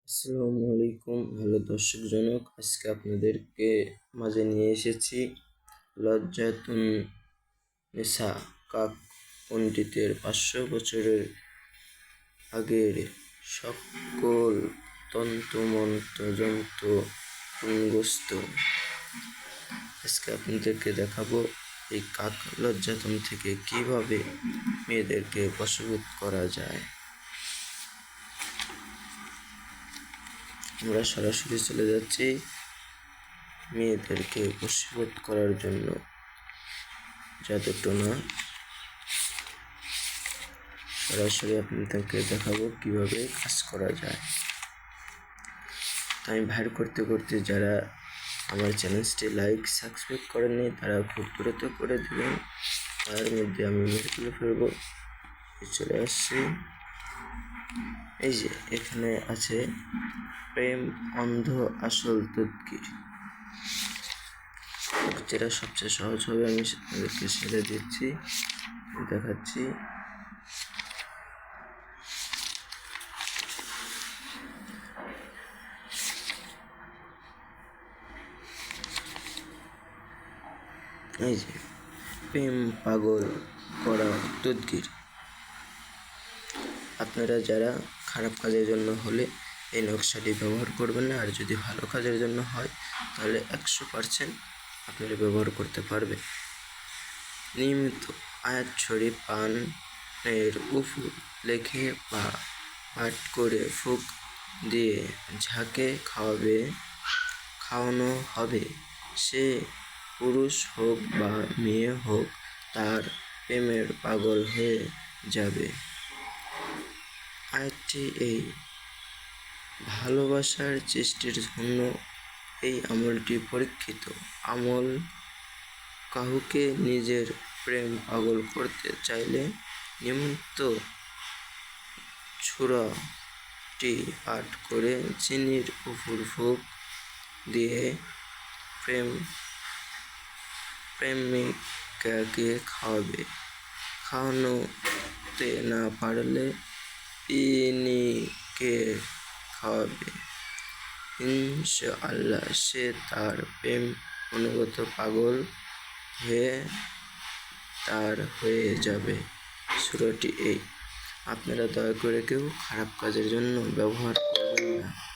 আসসালামু আলাইকুম। হ্যালো দর্শক জনক, আজকে আপনাদেরকে মাঝে নিয়ে এসেছি লজ্জাতুন নেসা কাক পণ্ডিতের 500 বছরের আগের সকল তন্ত্রমন্ত্র যন্ত্র পুঙ্গস্ত। আজকে আপনাদেরকে দেখাবো এই কাক লজ্জাতন থেকে কিভাবে মেয়েদেরকে বশীভূত করা যায়। আমরা সরাসরি চলে যাচ্ছি মেয়েদেরকে বশীভূত করার জন্য জাদুটোনা। সরাসরি আপনাদেরকে দেখাবো কিভাবে কাজ করা যায়। তাই ভাইর করতে করতে যারা আমার চ্যানেলটি লাইক সাবস্ক্রাইব করেননি তারা খুব দ্রুত করে দেবেন। তার মধ্যে আমি মেরে তুলে ফেলবো। চলে আসছি, এই যে এখানে আছে প্রেম অন্ধ আসল তদকির, যেটা সবচেয়ে সহজ হবে। আমি আপনাদেরকে সেটা দিচ্ছি, দেখাচ্ছি। এই যে প্রেম পাগল করা তদকির। আপনারা যারা খারাপ কাজের জন্য হলে এই নকশাটি ব্যবহার করবেন না, আর যদি ভালো কাজের জন্য হয় তাহলে 100% আপনারা ব্যবহার করতে পারবেন। নিয়মিত আয়াত শরীফ পানের উপর লেখে বা পাঠ করে ফুঁক দিয়ে ঝাঁকে খাওয়ানো হবে। সে পুরুষ হোক বা মেয়ে হোক, তার প্রেমের পাগল হয়ে যাবে। আয়াতটি এই ভালোবাসার সৃষ্টির জন্য এই আমলটি পরীক্ষিত আমল। কাউকে নিজের প্রেম পাগল করতে চাইলে নিয়মিত সূরাটি পাঠ করে চিনির উপর ফুঁক দিয়ে প্রেমিকাকে খাওয়াবে। খাওয়ানোতে না পারলে ইনিকে খাওয়াবে। ইনশাআল্লাহ সে তার প্রেম অনুগত পাগল হয়ে যাবে। সূরাটি এই। আপনারা দয়া করে কেউ খারাপ কাজের জন্য ব্যবহার করবেন না।